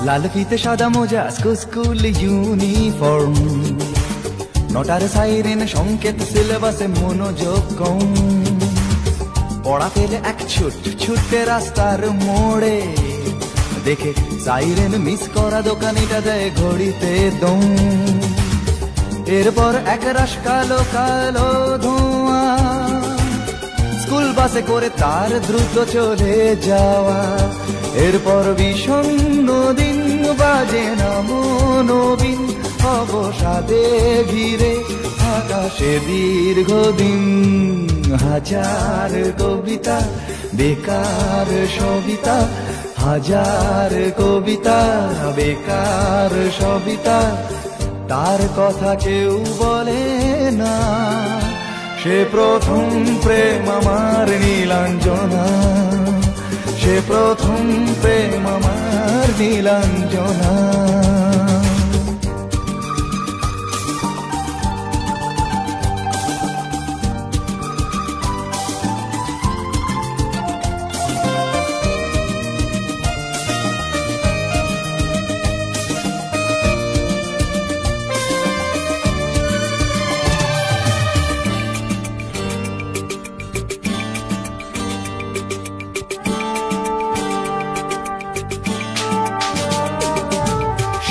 লাল ফিতে সাদা মোজা স্কুল ইউনিফর্ম, নটার সাইরেন সংকেত সিলেবাসে মনোযোগ কম। পড়া ফেলে এক ছুটে রাস্তার মোড়ে, দেখে সাইরেন মিস করা দোকানিটা দেয় ঘড়িতে দম। এরপর এক রাশ কালো কালো ধোঁয়া, স্কুল বাসে করে তার দ্রুত চলে যাওয়া। এরপর বিষণ্ণ দিন বাজে না মনোবিন, অবসাদে ঘিরে আকাশে দীর্ঘদিন। হাজার কবিতা বেকার সবিতা, হাজার কবিতা বেকার সবিতা, তার কথা কেউ বলে না। সে প্রথম প্রেম আমার নীলাঞ্জনা, সে প্রথম প্রেম আমার নীলাঞ্জনা।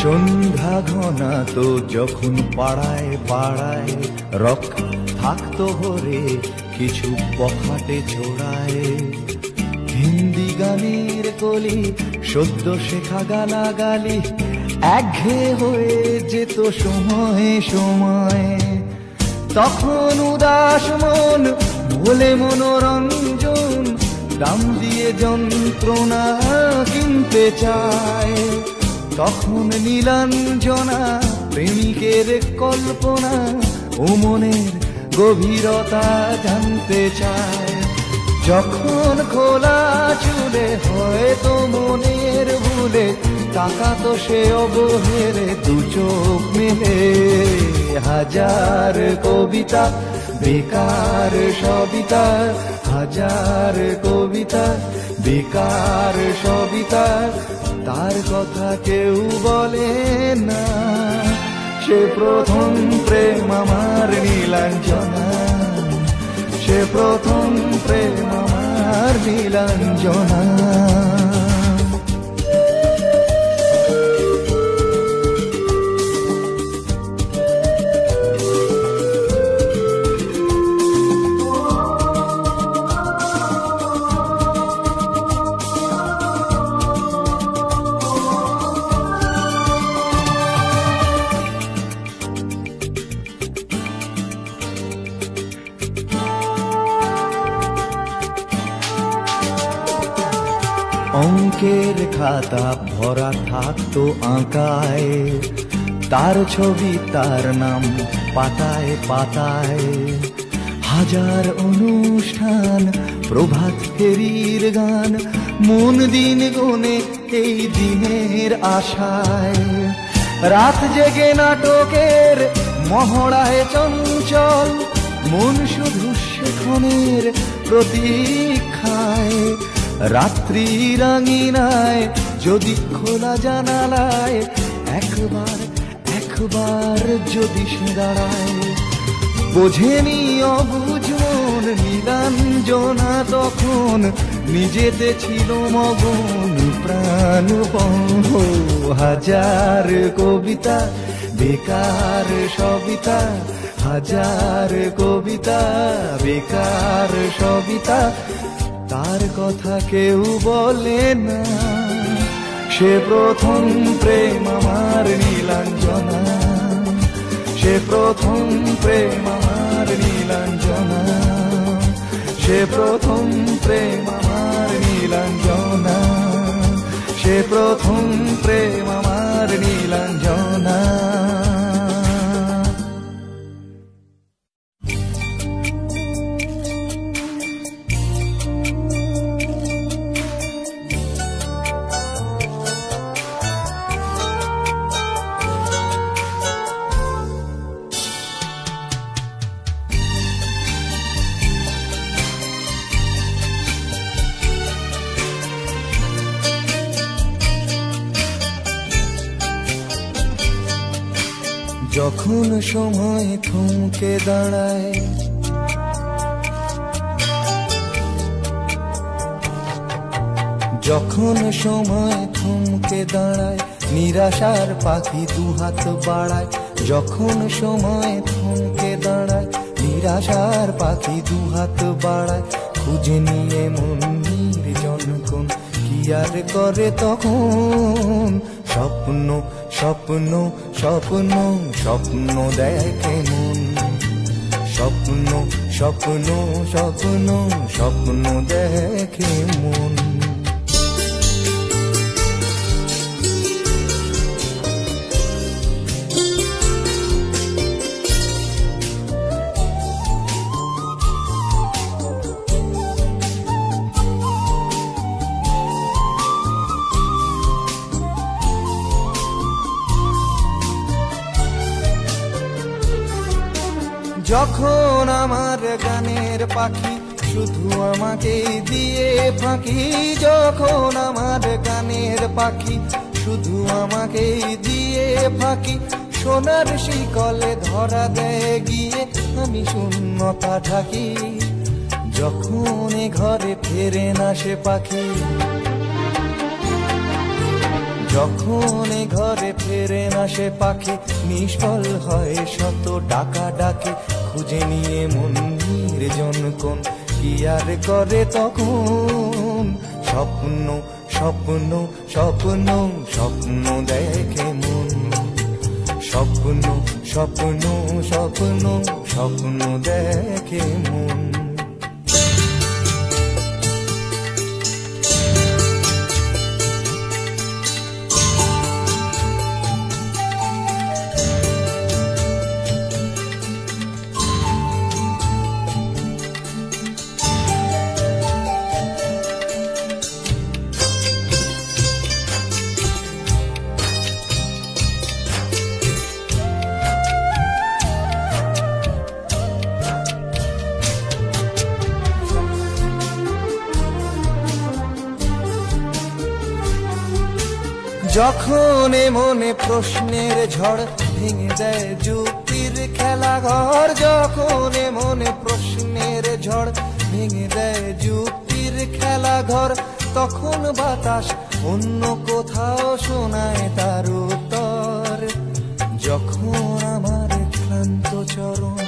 সন্ধ্যা ঘনা তো যখন পাড়ায় পাড়ায় রক থাকতো ভরে কিছু বখাটে ছোড়ায়। হিন্দি গানের কলি সদ্য শেখা গালাগালি একঘেয়ে হয়ে যেত সময়ে সময়ে। তখন উদাস মন ভোলে মনোরঞ্জন, দাম দিয়ে যন্ত্রণা কিনতে চায়। তখন নীলাঞ্জনা প্রেমিকের কল্পনা ও মনের গভীরতা জানতে চায়। যখন খোলা চুলে হয়তো মনের ভুলে তাকাতো সে অবহেলে দু চোখ মেলে। হাজার কবিতা বেকার সবিতা, হাজার কবিতা বেকার সবিতা, তার কথা কেউ বলে না। সে প্রথম প্রেম আমার নীলাঞ্জনা, সে প্রথম প্রেম আমার নীলাঞ্জনা। অঙ্কের খাতা ভরা থাকতো আঁকায়, তার ছবি তার নাম পাতায় পাতায়। হাজার অনুষ্ঠান প্রভাত ফেরির গান, মন দিন গুনে এই দিনের আশায়। রাত জেগে নাটকের মহড়ায় চঞ্চল, মন শুধু সেখানের প্রতীক্ষায়। রাত্রি রাঙিনায় যদি খোলা জানালায় একবার একবার যদি সে দাঁড়ায়। বোঝেনি অবুঝ মন নীলাঞ্জনা তখন, নিজেতে ছিল মগন প্রাণপণ। হাজার কবিতা বেকার সবিতা, হাজার কবিতা বেকার সবিতা, তার কথা কেউ বলে না। সে প্রথম প্রেম আমার নীলাঞ্জনা, সে প্রথম প্রেম আমার নীলাঞ্জনা, সে প্রথম প্রেম আমার নীলাঞ্জনা, সে প্রথম প্রেম আমার নীলাঞ্জনা। যখন সময় থমকে দাঁড়ায়, যখন সময় থমকে দাঁড়ায়, নিরাশার পাখি দুহাত বাড়ায়। যখন সময় থমকে দাঁড়ায়, নিরাশার পাখি দুহাত বাড়ায়। খুঁজে নিয়ে মন নির্জন কোন কি আর করে তখন। স্বপ্ন স্বপ্ন স্বপ্ন স্বপ্ন দেখে মন। স্বপ্ন স্বপ্ন স্বপ্ন স্বপ্ন দেখে মন। যখন আমার গানের পাখি শুধু আমাকে দিয়ে ফাঁকি। যখন আমার গানের পাখি শুধু আমাকে দিয়ে ফাঁকি। সোনার শিকলে ধরা দেয় গিয়ে আমি শূন্যতা ঢাকি। যখন এ ঘরে ফেরে না সে পাখি, যখন এ ঘরে ফেরে না সে পাখি, নিষ্ফল হয় শত ডাকা ডাকি। খুঁজে নিয়ে মন নির্জন কোন কি আর করে তখন। স্বপ্ন স্বপ্ন স্বপ্ন স্বপ্ন দেখে মন। স্বপ্ন স্বপ্ন স্বপ্ন স্বপ্ন দেখে মন। যখন মনে প্রশ্নের ঝড় ভেঙে দেয় যুক্তির খেলা ঘর। যখন মনে প্রশ্নের ঝড় ভেঙে দেয় যুক্তির খেলা ঘর, তখন বাতাস অন্য কোথাও শোনায় তার উত্তর। যখন আমার ক্লান্ত চরণ,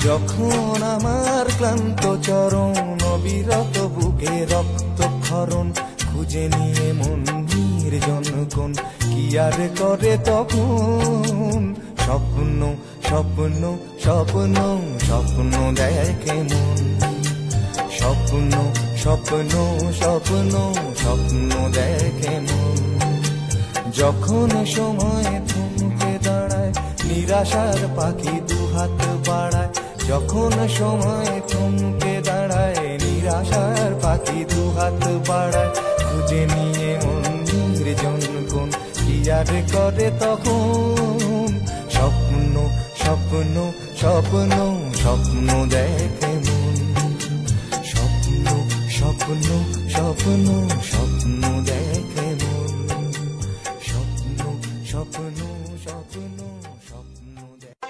যখন আমার ক্লান্ত চরণ, অবিরত বুকে রক্তক্ষরণ। খুঁজে নিয়ে মন নির্জন কোন কি আর করে তখন। স্বপ্ন স্বপ্ন স্বপ্ন স্বপ্ন দেখে মন। স্বপ্ন স্বপ্ন স্বপ্ন স্বপ্ন দেখে মন। যখন সময় থমকে দাঁড়ায়, নিরাশার পাখি দুহাত বাড়ায়। যখন সময় থমকে দাঁড়ায়, নিরাশার পাখি দুহাত বাড়ায়। খুঁজে নিয়ে মন নির্জন কোন কি আর করে তখন। স্বপ্ন স্বপ্ন স্বপ্ন স্বপ্ন দেখে মন। স্বপ্ন স্বপ্ন স্বপ্ন স্বপ্ন দেখে মন। স্বপ্ন স্বপ্ন স্বপ্ন স্বপ্ন দেখে।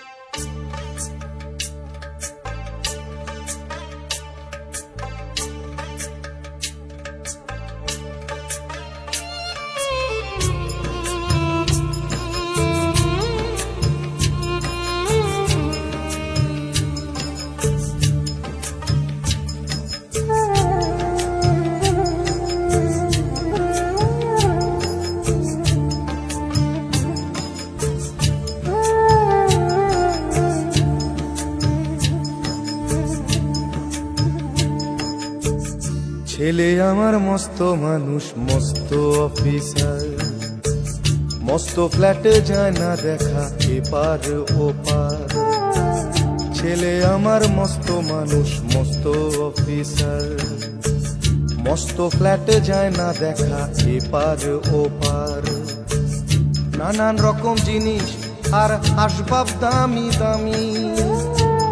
ছেলে আমার মস্ত মানুষ, মস্ত অফিসার। মস্ত ফ্ল্যাটে যায় না দেখা এপার ওপার। ছেলে আমার মস্ত মানুষ, মস্ত অফিসার। মস্ত ফ্ল্যাটে যায় না দেখা এপার ওপার। নানান রকম জিনিস আর আসবাব দামি দামি।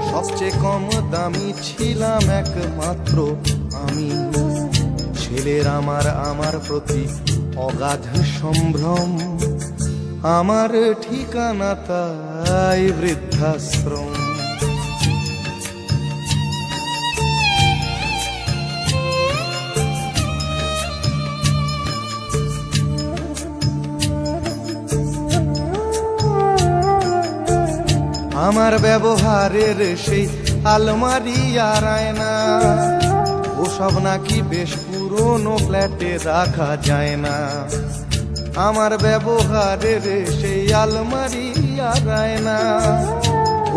সবচেয়ে কম দামি ছিলাম একমাত্র আমি। ছেলের আমার প্রতি অগাধ সম্ভ্রম। আমার ঠিকানা তাই বৃদ্ধাশ্রম। আমার ব্যবহারের সেই আলমারি আর আয়না, ওসব নাকি বেশ পুরনো ফ্ল্যাটে রাখা যায় না। আমার ব্যবহারের সেই আলমারি আর আয়না,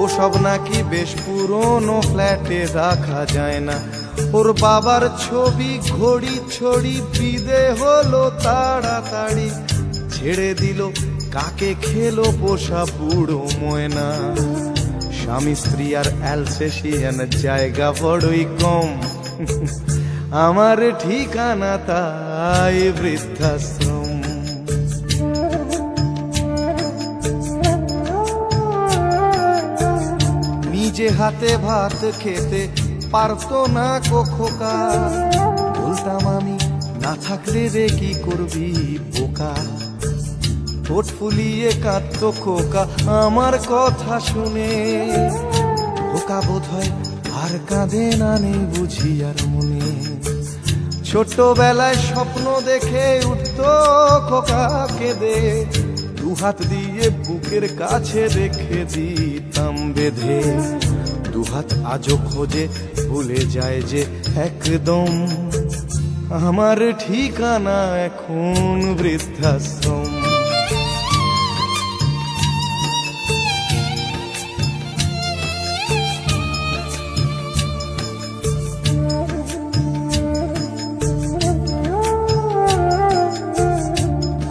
ওসব নাকি বেশ পুরনো ফ্ল্যাটে রাখা যায় না। ওর বাবার ছবি ঘড়ি ছড়ি বিদে হলো তাড়াতাড়ি, ছেড়ে দিল কাকে খেলো পোষা বুড়ো ময়না। স্বামী স্ত্রী আর অ্যালসেশিয়ান জায়গা বড়ই কম, আমার ঠিকানা তাই বৃদ্ধাশ্রম। নিজে হাতে ভাত খেতে পারতো না খোকা, বলতাম আমি না থাকলে রে কি করবি বোকা। ঠোঁট ফুলিয়ে কাঁদতো খোকা আমার কথা শুনে, খোকা বোধ হয় আর কাঁদে না নেই বুঝি আর মনে। ছোট্টবেলায় স্বপ্ন দেখে উঠতো খোকা কেঁদে, দুহাত দিয়ে বুকের কাছে রেখে দিতাম বেঁধে। দুহাত আজও খোঁজে ভুলে যায় যে একদম, আমার ঠিকানা এখন বৃদ্ধাশ্রম।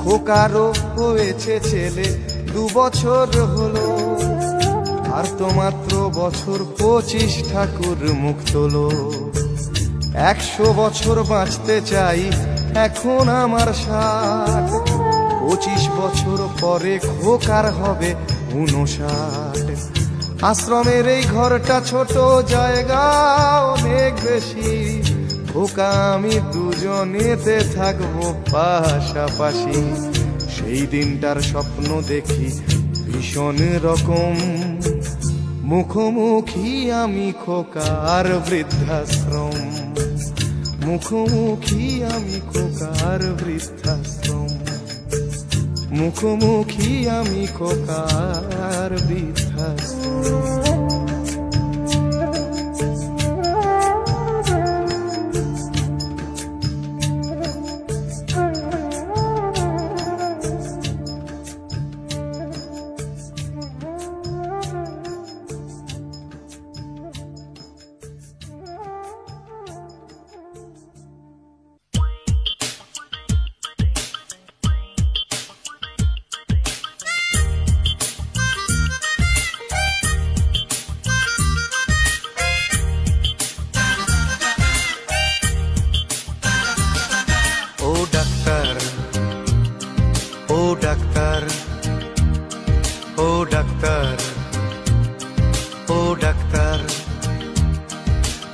খোকারও হয়েছে ছেলে 2 বছর হলো, আর তো মাত্র বছর 25 ঠাকুর মুখ তোলো। 100 বছর বাঁচতে চাই এখন আমার 60, 25 বছর পরে খোকার হবে 59। আশ্রমের এই ঘরটা ছোট, জায়গা অনেক বেশি, খোকা আমি দুজনেতে থাকবো পাশাপাশি। সেই দিনটার স্বপ্ন দেখি ভীষণ রকম, মুখোমুখি আমি খোকার বৃদ্ধাশ্রম। মুখোমুখি আমি খোকার বৃদ্ধাশ্রম, মুখোমুখি আমি খোকার বৃদ্ধাশ্রম।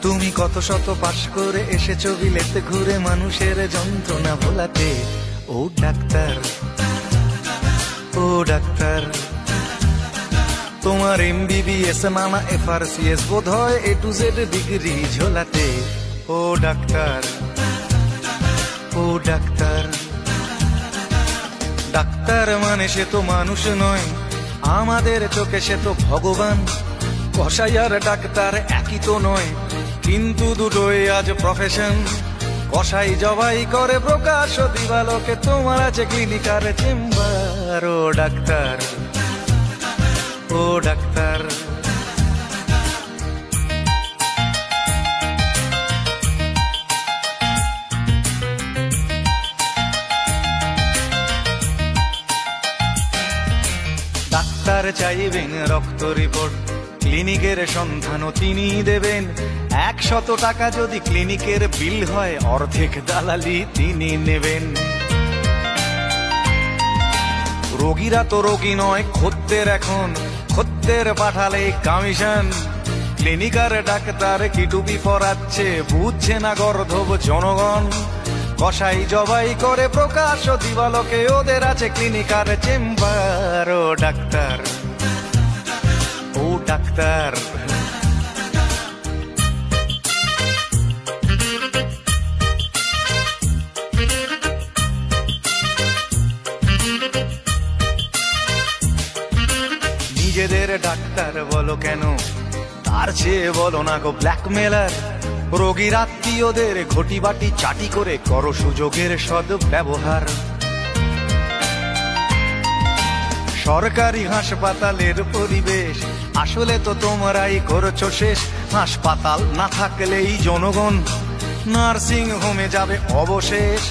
তুমি কত শত পাশ করে এসেছো বিলেতে ঘুরে মানুষের যন্ত্রণা ভোলাতে। ও ডাক্তার, ও ডাক্তার, তোমার MBBS নানা FRCS বোধ হয় A to Z ডিগ্রি ঝোলাতে। ও ডাক্তার, ও ডাক্তার, ডাক্তার মানে সে তো মানুষ নয়, আমাদের চোখে সে তো ভগবান। কসাই আর ডাক্তার একই তো নয়, কিন্তু দুটোই আজ প্রফেশন। কসাই জবাই করে প্রকাশ দিবালোকে, তোমার আছে ক্লিনিকার চেম্বার। ও ডাক্তার, ও ডাক্তার, ডাক্তার চাইবেন রক্ত রিপোর্ট, ক্লিনিকের সন্ধানও তিনি দেবেন। 100 টাকা যদি ক্লিনিকের বিল হয়, অর্ধেক দালালি তিনি নেবেন। রোগীরা তো রোগী নয় খদ্দের, এখন খদ্দের পাঠালে কমিশন। ক্লিনিকার ডাক্তার কি টুপি পরাচ্ছে, বুঝছে না গর্ধব জনগণ। কসাই জবাই করে প্রকাশ দিবালোকে ওদের আছে ক্লিনিকার চেম্বার। ও ডাক্তার, ও ডাক্তার, নিজেদের ডাক্তার বলো কেন, তার চেয়ে বলো না গো ব্ল্যাকমেলার। রোগীর আত্মীয়দের ঘটি বাটি চাটি করে করো সুযোগের সদ্ব্যবহার। সরকারি হাসপাতালের পরিবেশ আসলে তো তোমরাই করছো শেষ। হাসপাতাল না থাকলেই জনগণ নার্সিং হোমে যাবে অবশেষ।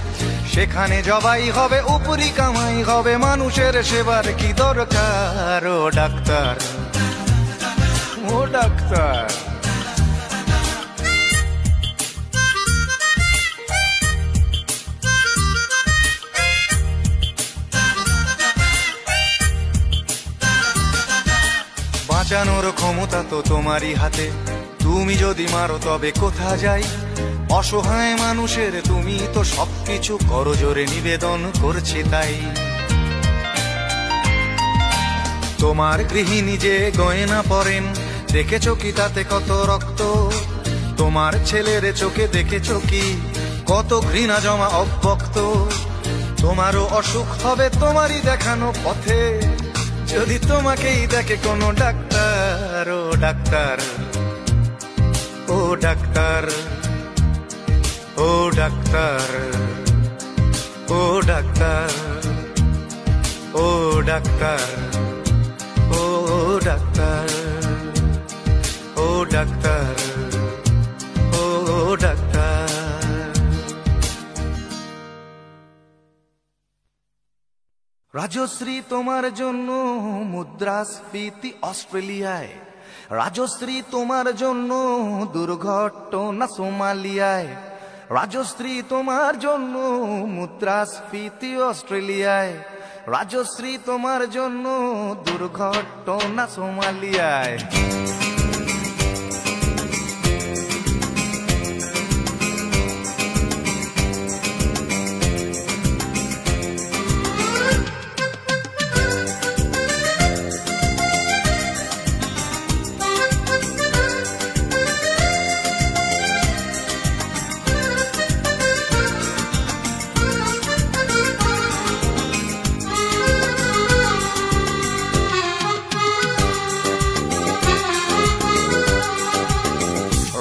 সেখানে জবাই হবে, উপরি কামাই হবে, মানুষের সেবার কি দরকার। ও ডাক্তার, ও ডাক্তার, বাঁচানোর ক্ষমতা তো তোমারই হাতে, তুমি যদি মারো তবে কোথা যাই। অসহায় মানুষের তুমি তো সবকিছু করজোরে নিবেদন করছে তাই। তোমার গৃহিণী যে গয়না পরেন দেখেছো কি তাতে কত রক্ত? তোমার ছেলের চোখে দেখেছো কি কত ঘৃণা জমা অব্যক্ত? তোমারও অসুখ হবে তোমারই দেখানো পথে যদি তোমাকেই দেখে কোনো ডাক্তার। ও ডাক্তার, ও ডাক্তার, ও ডাক্তার, ও ডাক্তার, ও ডাক্তার, ও ডাক্তার, ও ডাক্তার, ও ডাক্তার। রাজশ্রী তোমার জন্য মুদ্রাস্ফীতি অস্ট্রেলিয়ায়, রাজশ্রী তোমার জন্য দুর্ঘটনা সোমালিয়ায়, রাজশ্রী তোমার জন্য মুদ্রাস্ফীতি অস্ট্রেলিয়ায়, রাজশ্রী তোমার জন্য দুর্ঘটনা সোমালিয়ায়।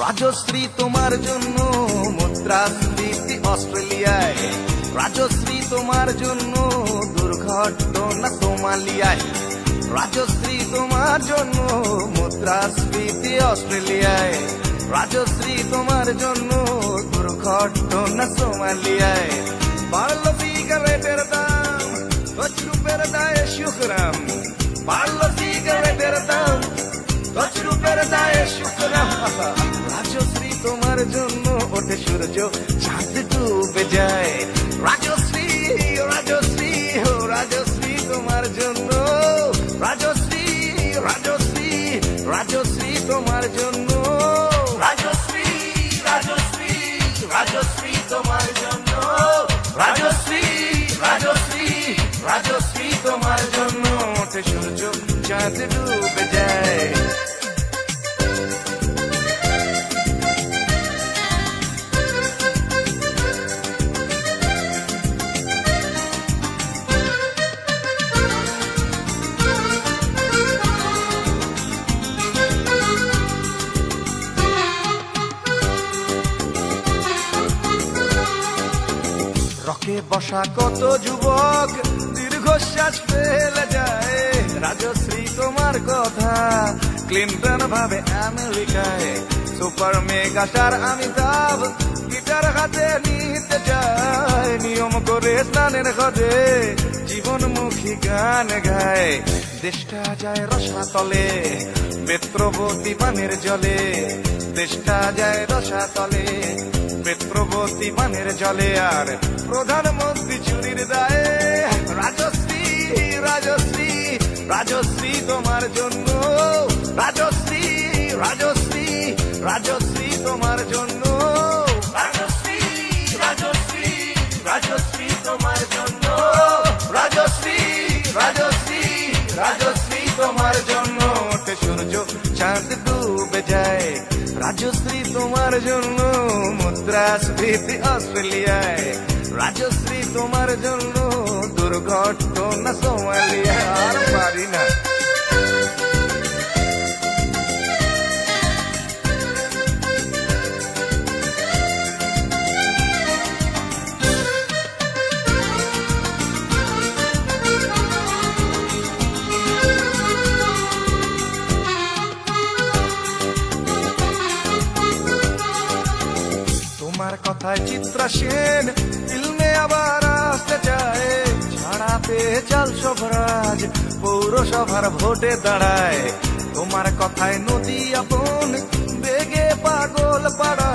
রাজশ্রী তোমার জন্য মুদ্রাস্ফীতি অস্ট্রেলিয়ায়, রাজশ্রী তোমার জন্য দুর্ঘটনা সোমালিয়ায়, রাজশ্রী তোমার জন্য মুদ্রাস্ফীতি অস্ট্রেলিয়ায়, রাজশ্রী তোমার জন্য দুর্ঘটনা সোমালিয়ায়। বাড়লো সিগারেটের দাম, 10 রুপের দায়ে শুকরাম, বাড়লো সিগারেটের দাম, 10 রুপের দায়ে শুকরাম। রাজশ্রী তোমার জন্য ওঠে সূর্য, চাঁদ ডুবে যায়। রাজশ্রী, রাজশ্রী, ও রাজশ্রী তোমার জন্য, রাজশ্রী, রাজশ্রী, রাজশ্রী তোমার জন্য, রাজশ্রী, রাজশ্রী, রাজশ্রী তোমার জন্য, রাজশ্রী, রাজশ্রী, রাজশ্রী তোমার জন্য ওঠে সূর্য, চাঁদ ডুবে যায়। রকে বসা কত যুবক দীর্ঘশ্বাস ফেলে যায়। রাজশ্রী তোমার কথা ক্লিন্টন ভাবে আমেরিকায়, super mega star Amitabh guitar হাতে নিতে যায়। নিয়ম করে স্নানের ঘরে জীবনমুখী গান গায়। দেশটা যায় রসাতলে পেত্রবতী পানের জলে, দেশটা যায় রসাতলে পেত্রবতী পানের জলে। আর প্রধানমন্ত্রী চুরির দায়ে। রাজশ্রী, রাজশ্রী, রাজশ্রী তোমার জন্য, রাজশ্রী, রাজশ্রী, রাজশ্রী তোমার জন্য, রাজশ্রী, রাজশ্রী, রাজশ্রী তোমার জন্য, রাজশ্রী রাজশ্রী রাজশ্রী তোমার জন্য। ওঠে সূর্য চাঁদ ডুবে যায়, রাজশ্রী তোমার জন্য। মুদ্রাস্ফীতি অস্ট্রেলিয়ায়, রাজশ্রী তোমার জন্য। দুর্ঘটনা সোমালিয়া, আর পারি না। তোমার কথায় চিত্রা সেন ফিল্মে আবার আসতে চায়, ছাড়া পেয়ে চাল সবরাজ পৌরসভার ভোটে দাঁড়ায়। তোমার কথায় নদী আপন বেগে পাগল পাড়া,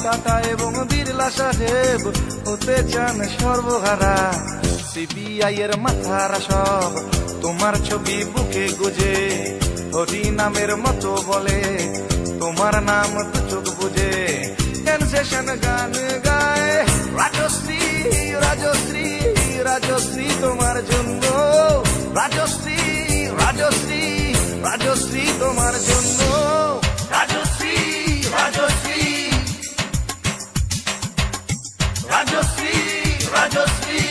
টাটা এবং বিড়লা সাহেব হতে চান সর্বহারা। সিবিআই এর মাথারা সব তোমার ছবি বুকে গুজে, হরি নামের মতো বলে তোমার নাম তো চোখ বুঝে। সেনসেশন গান গায়, রাজশ্রী রাজশ্রী রাজশ্রী তোমার জন্য। রাজশ্রী রাজশ্রী রাজশ্রী তোমার জন্য। রাজশ্রী রাজশ্রী রাজশ্রী রাজশ্রী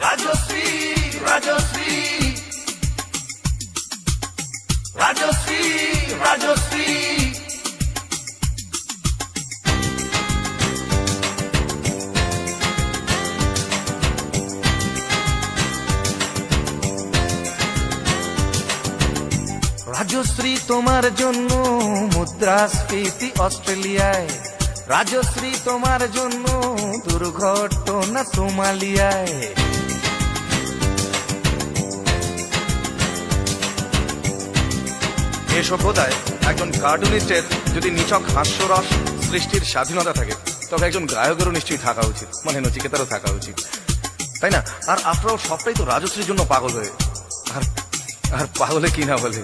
রাজশ্রী রাজশ্রী রাজশ্রী রাজশ্রী। রাজশ্রী তোমার জন্য, মুদ্রাস্ফীতি অস্ট্রেলিয়ায়। রাজশ্রী তোমার জন্য, দুর্ঘটনা সোমালিয়ায়। এ সভ্যতায় একজন কার্টুনিস্টের যদি নিছক হাস্যরস সৃষ্টির স্বাধীনতা থাকে, তবে একজন গায়কেরও নিশ্চয়ই থাকা উচিত, মানে নচিকেতারও থাকা উচিত, তাই না? আর আফটার অল সবটাই তো রাজশ্রীর জন্য পাগল হয়ে, আর পাগলে কি না বলে।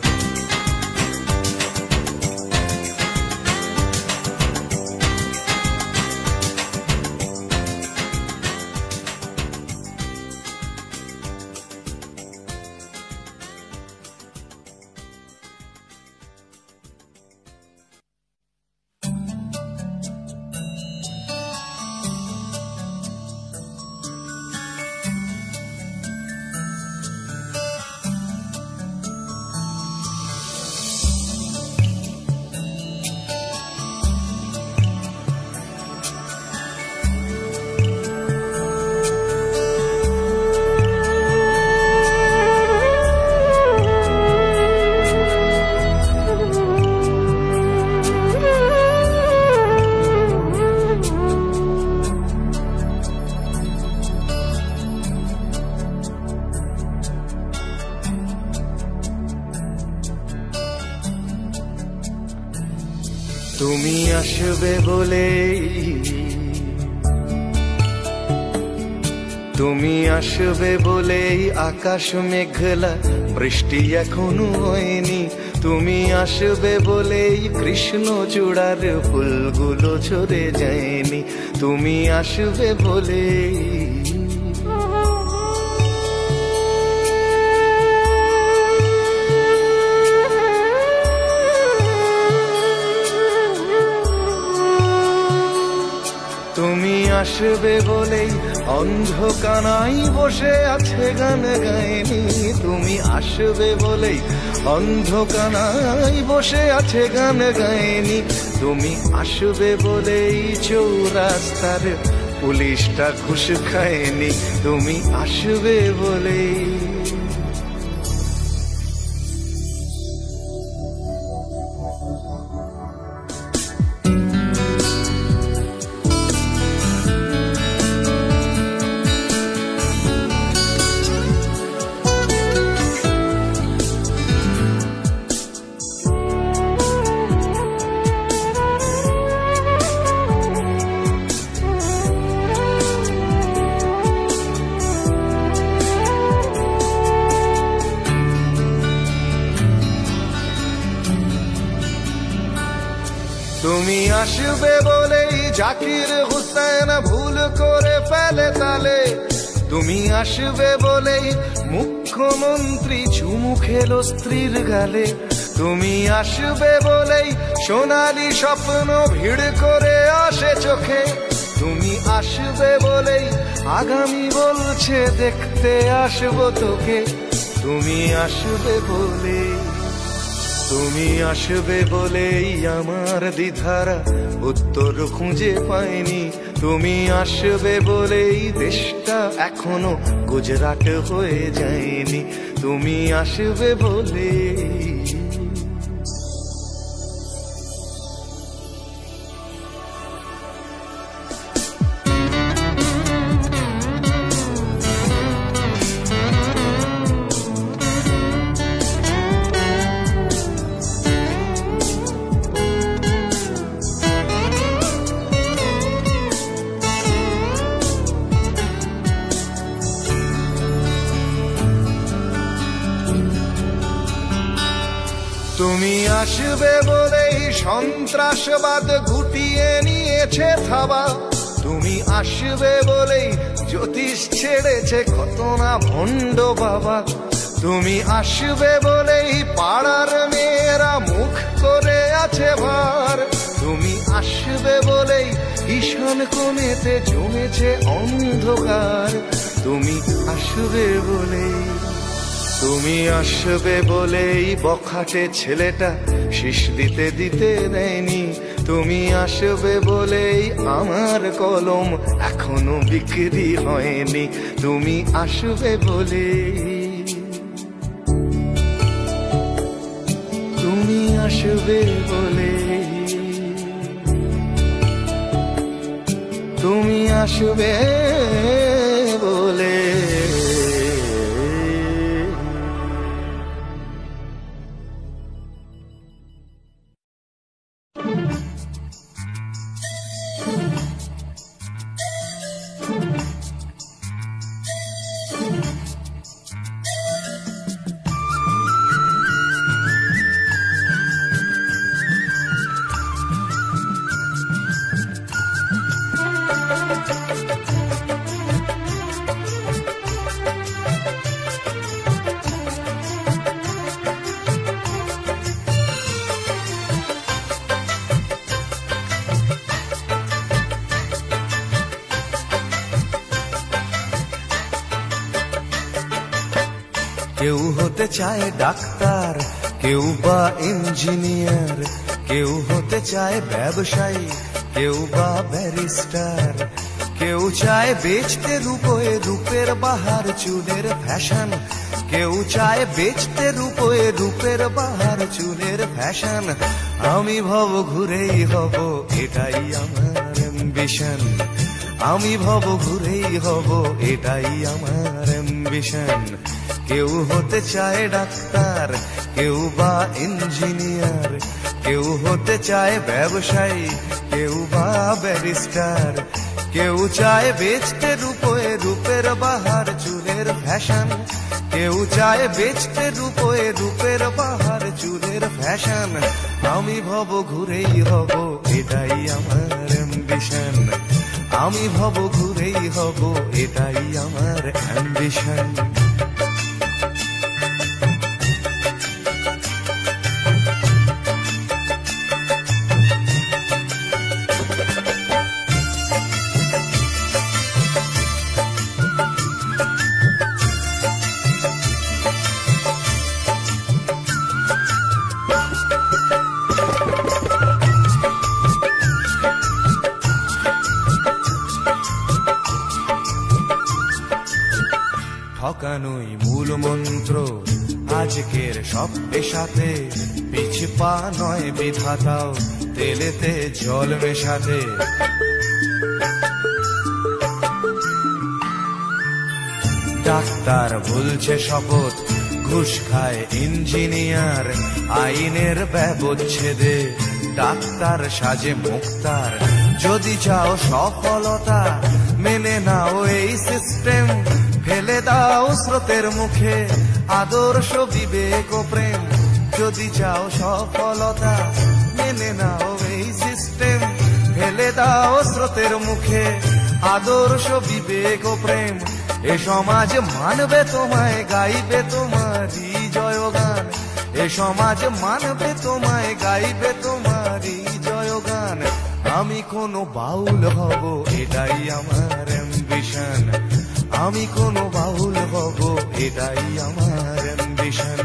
তুমি আসবে বলেই, তুমি আসবে বলেই আকাশ মেঘলা, বৃষ্টি এখনো হয়নি। তুমি আসবে বলেই কৃষ্ণ চূড়ার ফুলগুলো ঝরে যায়নি। তুমি আসবে বলেই, তুমি আসবে বলেই অন্ধকানাই বসে আছে গান গায়নি। তুমি আসবে বলেই অন্ধকানাই বসে আছে গান গায়নি। তুমি আসবে বলেই চৌরাস্তার পুলিশটা ঘুষ খায়নি। তুমি আসবে বলেই, তুমি আসবে বলেই জাকির হুসেন ভুল করে ফেলে তালে, তুমি আসবে বলেই মুখ্যমন্ত্রী চুমু খেলো স্ত্রীর গালে, তুমি আসবে বলেই সোনালি স্বপ্ন ভিড় করে আসে চোখে, তুমি আসবে বলেই আগামী বলছে দেখতে আসবো তোকে, তুমি আসবে বলে, তুমি আসবে বলেই আমার দ্বিধারা উত্তর খুঁজে পাইনি, তুমি আসবে বলেই দেশটা এখনো গুজরাট হয়ে যায়নি, তুমি আসবে বলে। তুমি আসবে বলেই সন্ত্রাসবাদ গুটিয়ে নিয়েছে থাবা, তুমি আসবে বলেই জ্যোতিষ ছেড়েছে কত না ভণ্ড বাবা, তুমি আসবে বলেই পাড়ার মেয়েরা মুখ করে আছে ভার, তুমি আসবে বলেই ঈশান কোণেতে জমেছে অন্ধকার, তুমি আসবে বলেই, তুমি আসবে বলেই বখাটে ছেলেটা শীষ দিতে দিতে দেয়নি, তুমি আসবে বলেই আমার কলম এখনো বিক্রি হয়নি, তুমি আসবে বলে, তুমি আসবে বলে, তুমি আসবে বলে। কেউ হতে চায় ডাক্তার, কেউ বা ইঞ্জিনিয়ার, কেউ হতে চায় ব্যবসায়ী, কেউ বা ব্যারিস্টার, কেউ চায় বেচতে রূপোয় রূপের বাহার চুলের ফ্যাশন, কেউ চায় বেচতে রূপোয় রূপের বাহার চুলের ফ্যাশন, আমি ভব ঘুরেই হব এটাই আমার অ্যাম্বিশন, আমি ভব ঘুরেই হব এটাই আমার অ্যাম্বিশন। কেউ হতে চায় ডাক্তার, কেউ বা ইঞ্জিনিয়ার, কেউ হতে চায় ব্যবসায়ী, কেউ বা ব্যারিস্টার, কেউ চায় বেচতে রূপোয় রূপের বাহার চুলের ফ্যাশন, কেউ চায় বেচতে রূপোয় রূপের বাহার চুলের ফ্যাশন, আমি ভব ঘুরেই হব এটাই আমার অ্যাম্বিশন, আমি ভব ঘুরেই হব এটাই আমার অ্যাম্বিশন। ঠকানোই মূল মন্ত্র আজকের সব পেশাতে, পিছে পা নয় বিধাতাও তেলেতে জল মেশাতে। ডাক্তার বলছে শপথ, ঘুষ খায় ইঞ্জিনিয়ার, আইনের ব্যবচ্ছেদে ডাক্তার সাজে মুক্তার। যদি চাও সফলতা মেনে নাও এই সিস্টেম, ফেলে দাও স্রোতের মুখে আদর্শ বিবেক ও প্রেম। যদি চাও সফলতা মেনে নাও এই সিস্টেম, ফেলে ঢেলে দাও স্রোতের মুখে আদর্শ বিবেক ও প্রেম, এ সমাজ মানবে তোমায়, গাইবে তোমারই জয়গান। এ সমাজ মানবে তোমায়, গাইবে তোমারই জয়গান। আমি কোনো বাউল হব, এটাই আমার অ্যাম্বিশন। আমি কোনো বাউল হব, এটাই আমার অ্যাম্বিশন।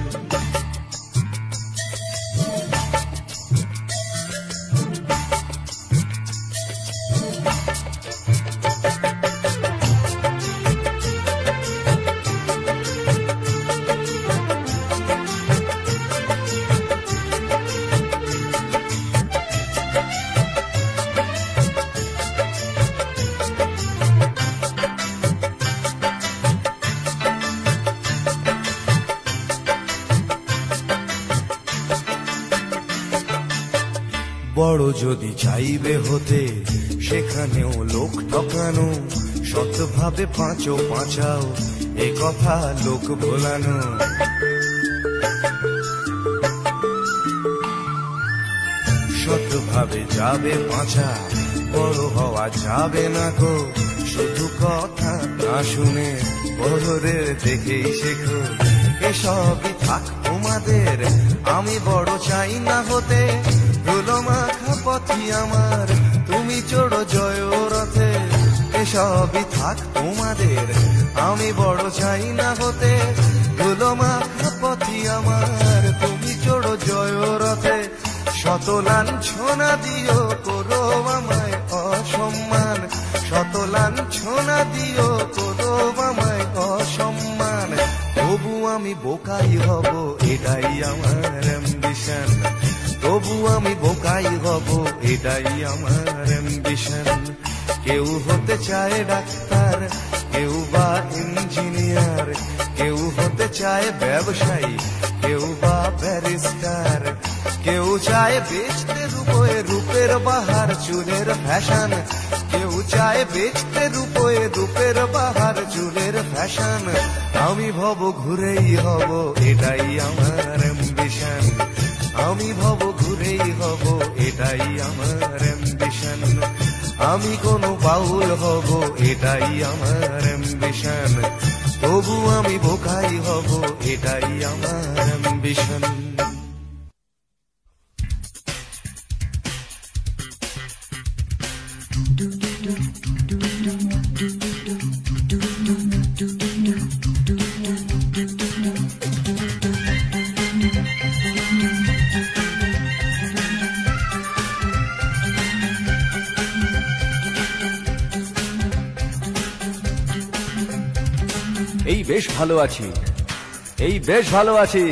বড় যদি চাইবে হতে, সেখানেও লোক ঠকানো, সৎভাবে পাঁচো পাঁচাও, এ কথা লোক ভোলানো। সৎভাবে যাবে পাঁচা, বড় হওয়া যাবে না গো। শুধু কথা না শুনে বড়দের দেখেই শেখো। এসবই থাক তোমাদের, আমি বড় চাই না হতে। ধুলো মাখা পথি আমার, তুমি চড়ো জয় রথে। এসবই থাক তোমাদের, আমি বড় চাই না হতে। ধুলো মাখা পথি আমার, তুমি চড়ো জয় রথে। শত লাঞ্ছনা দিও, করো আমায় অসম্মান। শত লাঞ্ছনা দিও, করো আমায় অসম্মান। তবু আমি বোকাই হব, এটাই আমার অ্যাম্বিশন। তবু আমি বোকাই হব, এটাই আমার অ্যাম্বিশন। কেউ হতে চায় ডাক্তার, কেউ বা ইঞ্জিনিয়ার, কেউ হতে চায় ব্যবসায়ী, কেউ বা ব্যারিস্টার। কেউ চায় বেচতে রূপে রূপের বাহার, চুলের ফ্যাশন। কেউ চায় বেচতে রূপে রূপের বাহার, চুলের ফ্যাশন। আমি ভব ঘুরেই হব, এটাই আমার অ্যাম্বিশন। আমি ভব ঘুরেই হব, এটাই আমার অ্যাম্বিশন। আমি কোনো বাউল হব, এটাই আমার অ্যাম্বিশন। তবু আমি বোকাই হব, এটাই আমার অ্যাম্বিশন। এই বেশ ভালো আছি, এই বেশ ভালো আছি,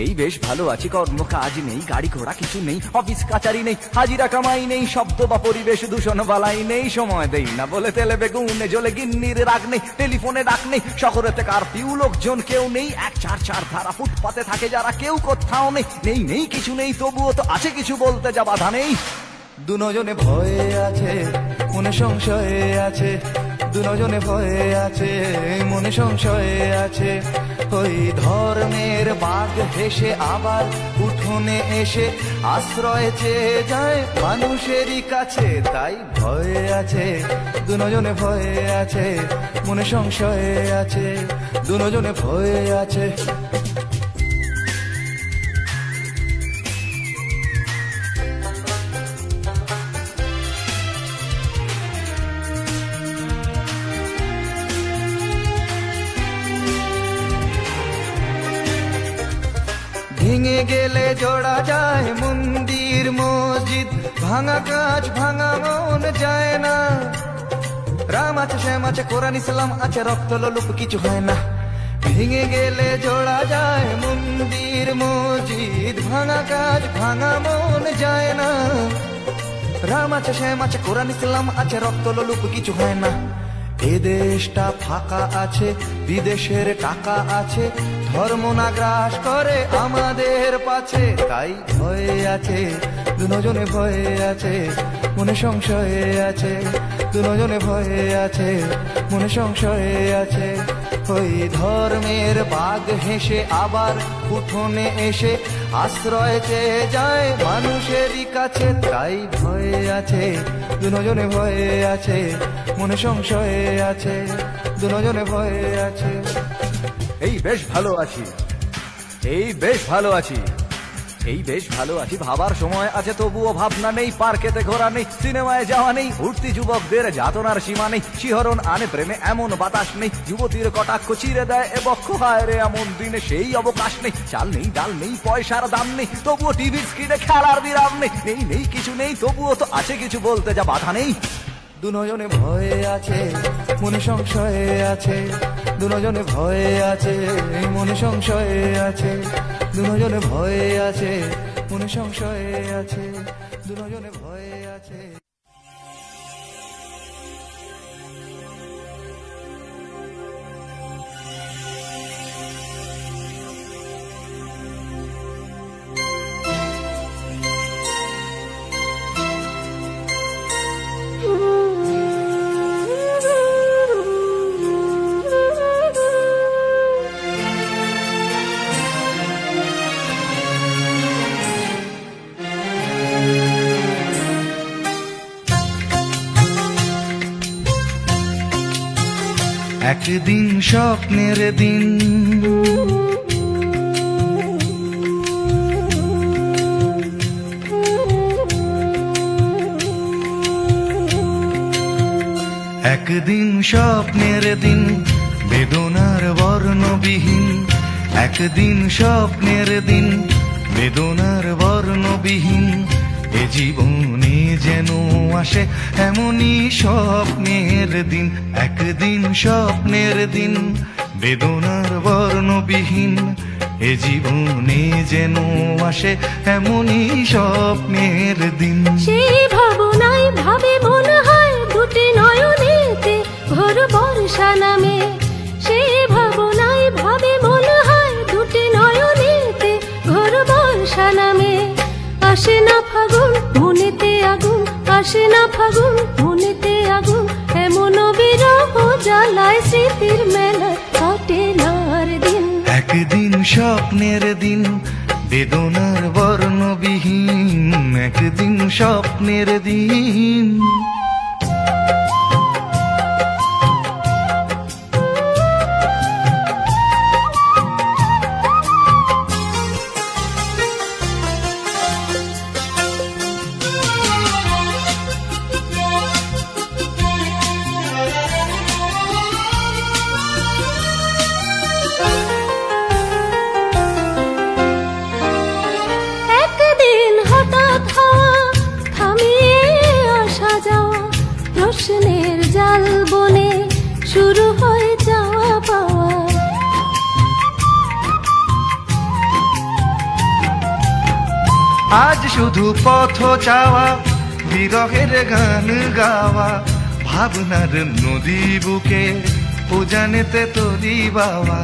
এই বেশ ভালো আছি। কর্ম কাজ নেই, গাড়ি ঘোড়া কিছু নেই, অফিস কাচারি নেই, হাজিরা কামাই নেই, শব্দ বা পরিবেশ দূষণ বালাই নেই। সময় দেই না বলে তেলে বেগুনে জ্বলে গিন্নির রাগ নেই, টেলিফোনে ডাক নেই, শহরেতে কারফিউ লোকজন কেউ নেই। 1-4-4 ধারা ফুটপাতে থাকে যারা, কেউ কোথাও নেই। নেই নেই কিছু নেই, তবুও তো আছে কিছু, বলতে যা বাধা নেই। দুজনে ভয়ে আছে, মনে সংশয়ে আছে। দুজনে ভয়ে আছে, মনে সংশয়ে আছে। ওই ধর্মের বাঘ হেসে আবার উঠোনে এসে আশ্রয় চেয়ে যায় মানুষেরই কাছে। তাই ভয়ে আছে, দুজনে ভয়ে আছে, মনে সংশয়ে আছে। দুজনে ভয়ে আছে। ভেঙে গেলে জোড়া যায় মন্দির মসজিদ, ভাঙা কাজ ভাঙা মন যায় না। রাম আছে, শ্যাম আছে, কোরআন ইসলাম আছে, রক্ত লোলুপ কিছু হয় না। ভেঙে গেলে জোড়া যায় মন্দির মসজিদ, ভাঙা কাজ ভাঙা মন যায় না। রাম আছে, শ্যাম আছে, কোরআন ইসলাম আছে, রক্ত লোলুপ কিছু হয় না। এ দেশটা ফাঁকা আছে, বিদেশের টাকা আছে, ধর্ম না গ্রাস করে আমাদের পাছে। তাই ভয়ে আছে, দুজনে ভয়ে আছে, মনে সংশয়ে আছে। দুজনে ভয়ে আছে, মনে সংশয়ে আছে। ওই ধর্মের বাঘ হেসে আবার উঠোনে এসে আশ্রয় চেয়ে যায় মানুষেরই কাছে। তাই ভয়ে আছে, দুজনে ভয়ে আছে, মনে সংশয়ে আছে, দুজনে ভয়ে আছে। এই বেশ ভালো আছি, এই বেশ ভালো আছি, এই বেশ ভালো আছি। ভাবার সময় আছে তবুও ভাবনা নেই, পার্কেতে ঘোরা নেই, সিনেমায় যাওয়া নেই, উঠতি যুবকদের যাতনার সীমা নেই, শিহরণ আনে প্রেমে এমন বাতাস নেই, যুবতীর কটাক্ষ চিরে দেয় এ বক্ষ, হায় রে এমন দিনে সেই অবকাশ নেই। চাল নেই, ডাল নেই, পয়সার দাম নেই, তবুও টিভির স্ক্রিনে খেলার বিরাম নেই, নেই নেই কিছু নেই, তবুও তো আছে কিছু বলতে যা বাধা নেই। দুজনে ভয়ে আছে, মনে সংশয়ে আছে, দুজনে ভয়ে আছে, মনে সংশয়ে আছে, দুজনে ভয়ে আছে, মনে সংশয়ে আছে, দুজনে ভয়ে আছে। একদিন স্বপ্নের দিন, একদিন স্বপ্নের দিন, বেদনার বর্ণবিহীন, একদিন স্বপ্নের দিন, বেদনার বর্ণবিহীন। এ জীবনে যেন আসে এমনই স্বপ্নের দিন, একদিন স্বপ্নের দিন, বেদনার বর্ণবিহীন। এ জীবনে যেন আসে এমনই স্বপ্নের দিন। সেই ভাবনায় ভাবে মনে হয় দুটি নয়নেতে ঘোর বর্ষা নামে, সেই ভাবনায় ভাবে মনে হয় দুটি নয়নেতে ঘোর বর্ষা নামে। আসে না ফাগুন মনেতে আগুন, আসে না ফাগুন মনেতে আগুন, এমন বিরহ জ্বালায় স্মৃতির মেলায় কাটে না আর দিন। একদিন স্বপ্নের দিন, বেদনার বর্ণবিহীন, একদিন স্বপ্নের দিন। প্রশ্নের জাল বনে শুরু হয়ে যাওয়া পাওয়া, আজ শুধু পথ চাওয়া, বিরহের গান গাওয়া, ভাবনার নদী বুকে উজানেতে তরি বাওয়া।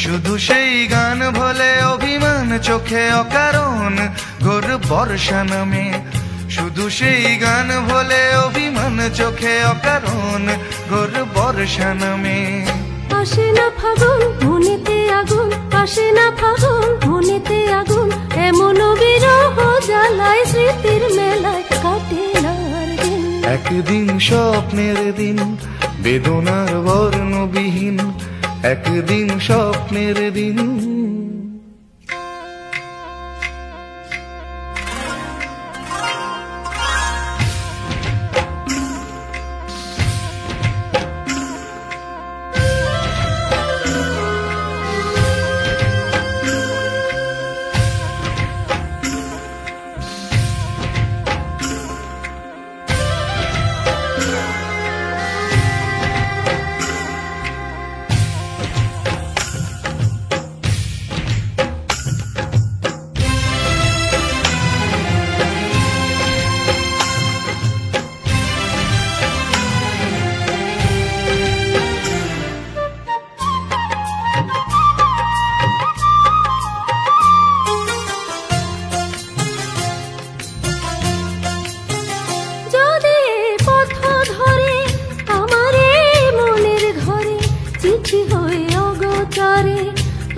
শুধু সেই গান ভোলে অভিমান চোখে অকারণ ঘোর বর্ষা নামে, শুধু সেই গান ভোলে অভিমান চোখে অকারণ ঘোর বর্ষা নামে। আসে না ফাগুন মনেতে আগুন, আসে না ফাগুন মনেতে আগুন, এমন বিরহ জ্বালায় স্মৃতির মেলায় কাটে না আর দিন। একদিন স্বপ্নের দিন, বেদনার বর্ণবিহীন, একদিন স্বপ্নের দিন।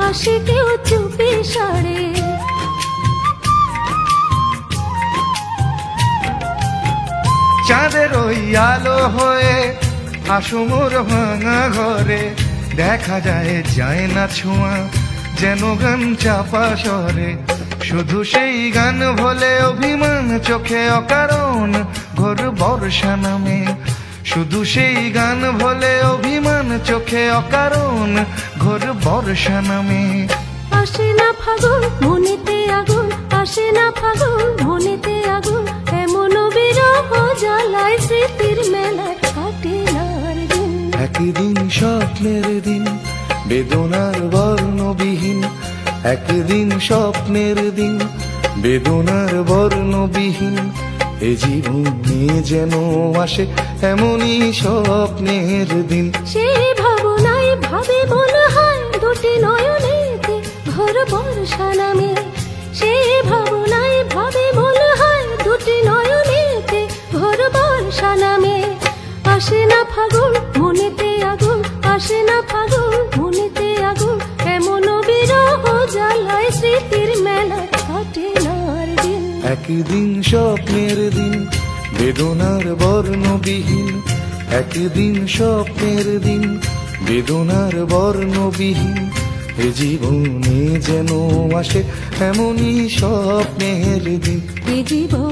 আসে কেউ চুপি সারে, চাঁদের ওই আলো হয়ে আসো মোর ভাঙা ঘরে, দেখা যায় না ছোঁয়া যেন গান চাপা স্বরে, শুধু সেই গান ভোলে অভিমান চোখে অকারণ ঘোর বর্ষা নামে, শুধু সেই গান ভোলে অভিমান চোখে অকারণ ঘোর বর্ষা নামে। আসে না ফাগুন মনেতে আগুন, আসে না ফাগুন মনেতে আগুন, এমন বিরহ জ্বালায় স্মৃতির মেলায় কাটে না আর দিন। একদিন স্বপ্নের দিন বেদনার বর্ণবিহীন, একদিন স্বপ্নের দিন বেদনার বর্ণবিহীন, এ জীবনে যেন আসে এমনই স্বপ্নের দিন। সেই ভাবনায় ভাবে মনে হয় দুটি নয়নেতে ভোর বর্ষা নামে, সেই ভাবনায় ভাবে মনে হয় দুটি নয়নেতে ভোর বর্ষা নামে। আসে না ফাগুন মনেতে আগুন, আসে না ফাগুন মনেতে আগুন, এমন বিরহ জ্বালায় স্মৃতির মেলা কাটে না আর দিন। একদিন স্বপ্নের দিন বেদনার বর্ণবিহীন, একদিন স্বপ্নের দিন বেদনার বর্ণবিহীন, এ জীবনে যেন আসে এমনই স্বপ্নের দিন। এ জীবন